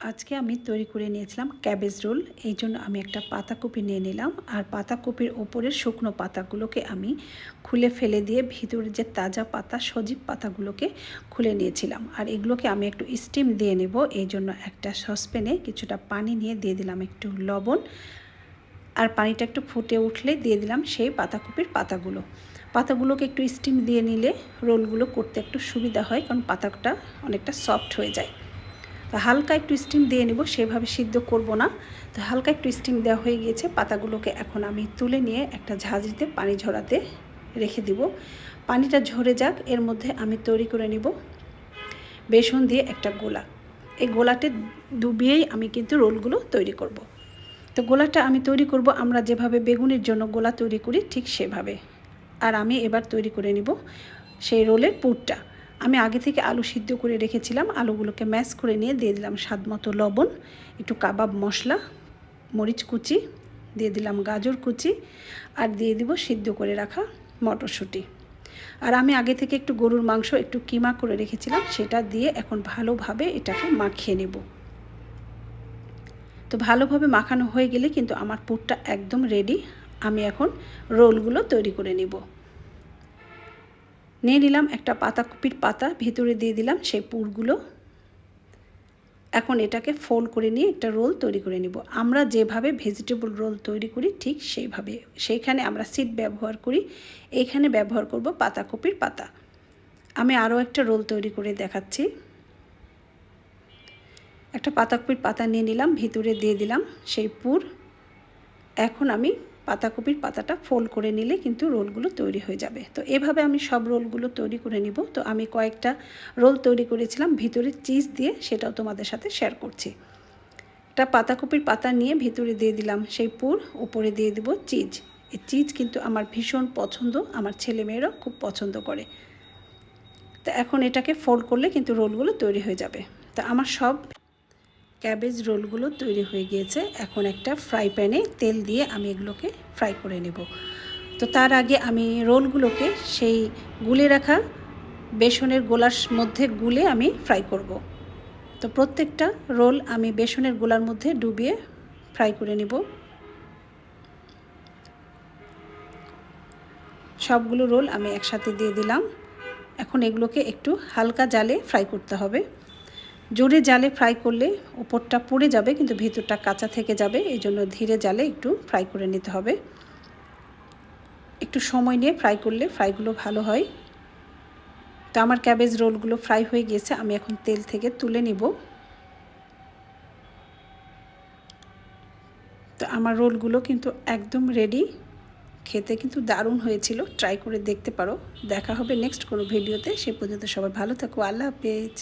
আজকে আমি তৈরি করে নিয়েছিলাম ক্যাবেজ রোল। এই জন্য আমি একটা পাতাকপি নিয়ে নিলাম, আর পাতাকপির ওপরের শুকনো পাতাগুলোকে আমি খুলে ফেলে দিয়ে ভিতরে যে তাজা পাতা সজীব পাতাগুলোকে খুলে নিয়েছিলাম। আর এগুলোকে আমি একটু স্টিম দিয়ে নেব। এই জন্য একটা সসপ্যানে কিছুটা পানি নিয়ে দিয়ে দিলাম একটু লবণ, আর পানিটা একটু ফুটে উঠলে দিয়ে দিলাম সেই পাতাকপির পাতাগুলোকে একটু স্টিম দিয়ে নিলে রোলগুলো করতে একটু সুবিধা হয়, কারণ পাতাটা অনেকটা সফট হয়ে যায়। তো হালকা একটু স্টিম দিয়ে নেব, সেভাবে সিদ্ধ করব না। তো হালকা একটু স্টিম দেওয়া হয়ে গিয়েছে। পাতাগুলোকে এখন আমি তুলে নিয়ে একটা ঝাঁঝরিতে পানি ঝরাতে রেখে দিব। পানিটা ঝরে যাক, এর মধ্যে আমি তৈরি করে নিব বেসন দিয়ে একটা গোলা। এই গোলাতে ডুবিয়েই আমি কিন্তু রোলগুলো তৈরি করব। তো গোলাটা আমি তৈরি করব আমরা যেভাবে বেগুনের জন্য গোলা তৈরি করি ঠিক সেভাবে। আর আমি এবার তৈরি করে নিব সেই রোলের পুরটা। আমি আগে থেকে আলু সিদ্ধ করে রেখেছিলাম। আলুগুলোকে ম্যাশ করে নিয়ে দিয়ে দিলাম স্বাদ মতো লবণ, একটু কাবাব মশলা, মরিচ কুচি, দিয়ে দিলাম গাজর কুচি, আর দিয়ে দিব সিদ্ধ করে রাখা মটরশুঁটি। আর আমি আগে থেকে একটু গরুর মাংস একটু কিমা করে রেখেছিলাম, সেটা দিয়ে এখন ভালোভাবে এটাকে মাখিয়ে নেব। তো ভালোভাবে মাখানো হয়ে গেলে কিন্তু আমার পুরটা একদম রেডি। আমি এখন রোলগুলো তৈরি করে নেব। নিয়ে নিলাম একটা পাতাকপির পাতা, ভিতরে দিয়ে দিলাম সেই পুরগুলো। এখন এটাকে ফোল্ড করে নিয়ে একটা রোল তৈরি করে নিব। আমরা যেভাবে ভেজিটেবল রোল তৈরি করি ঠিক সেইভাবে। সেইখানে আমরা সিড ব্যবহার করি, এইখানে ব্যবহার করব পাতাকপির পাতা। আমি আরও একটা রোল তৈরি করে দেখাচ্ছি। একটা পাতাকপির পাতা নিয়ে নিলাম, ভিতরে দিয়ে দিলাম সেই পুর। এখন আমি পাতাকপির পাতাটা ফোল্ড করে নিলে কিন্তু রোলগুলো তৈরি হয়ে যাবে। তো এভাবে আমি সব রোলগুলো তৈরি করে নিব। তো আমি কয়েকটা রোল তৈরি করেছিলাম ভিতরে চিজ দিয়ে, সেটাও তোমাদের সাথে শেয়ার করছি। একটা পাতাকপির পাতা নিয়ে ভিতরে দিয়ে দিলাম সেই পুর, উপরে দিয়ে দেব চিজ। এই চিজ কিন্তু আমার ভীষণ পছন্দ, আমার ছেলেমেয়েরাও খুব পছন্দ করে। তো এখন এটাকে ফোল্ড করলে কিন্তু রোলগুলো তৈরি হয়ে যাবে। তো আমার সব ক্যাবেজ রোলগুলো তৈরি হয়ে গিয়েছে। এখন একটা ফ্রাই প্যানে তেল দিয়ে আমি এগুলোকে ফ্রাই করে নেব। তো তার আগে আমি রোলগুলোকে সেই গুলে রাখা বেসনের গোলার মধ্যে গুলে আমি ফ্রাই করব। তো প্রত্যেকটা রোল আমি বেসনের গোলার মধ্যে ডুবিয়ে ফ্রাই করে নেব। সবগুলো রোল আমি একসাথে দিয়ে দিলাম। এখন এগুলোকে একটু হালকা জালে ফ্রাই করতে হবে। জোরে জালে ফ্রাই করলে উপরটা পুড়ে যাবে, কিন্তু ভিতরটা কাঁচা থেকে যাবে। এই জন্য ধীরে জালে একটু ফ্রাই করে নিতে হবে। একটু সময় নিয়ে ফ্রাই করলে ফ্রাইগুলো ভালো হয়। তো আমার ক্যাবেজ রোলগুলো ফ্রাই হয়ে গিয়েছে, আমি এখন তেল থেকে তুলে নিব। তো আমার রোলগুলো কিন্তু একদম রেডি। খেতে কিন্তু দারুণ হয়েছিল, ট্রাই করে দেখতে পারো। দেখা হবে নেক্সট কোনো ভিডিওতে। সে পর্যন্ত সবাই ভালো থাকো। আল্লাহ হাফেজ।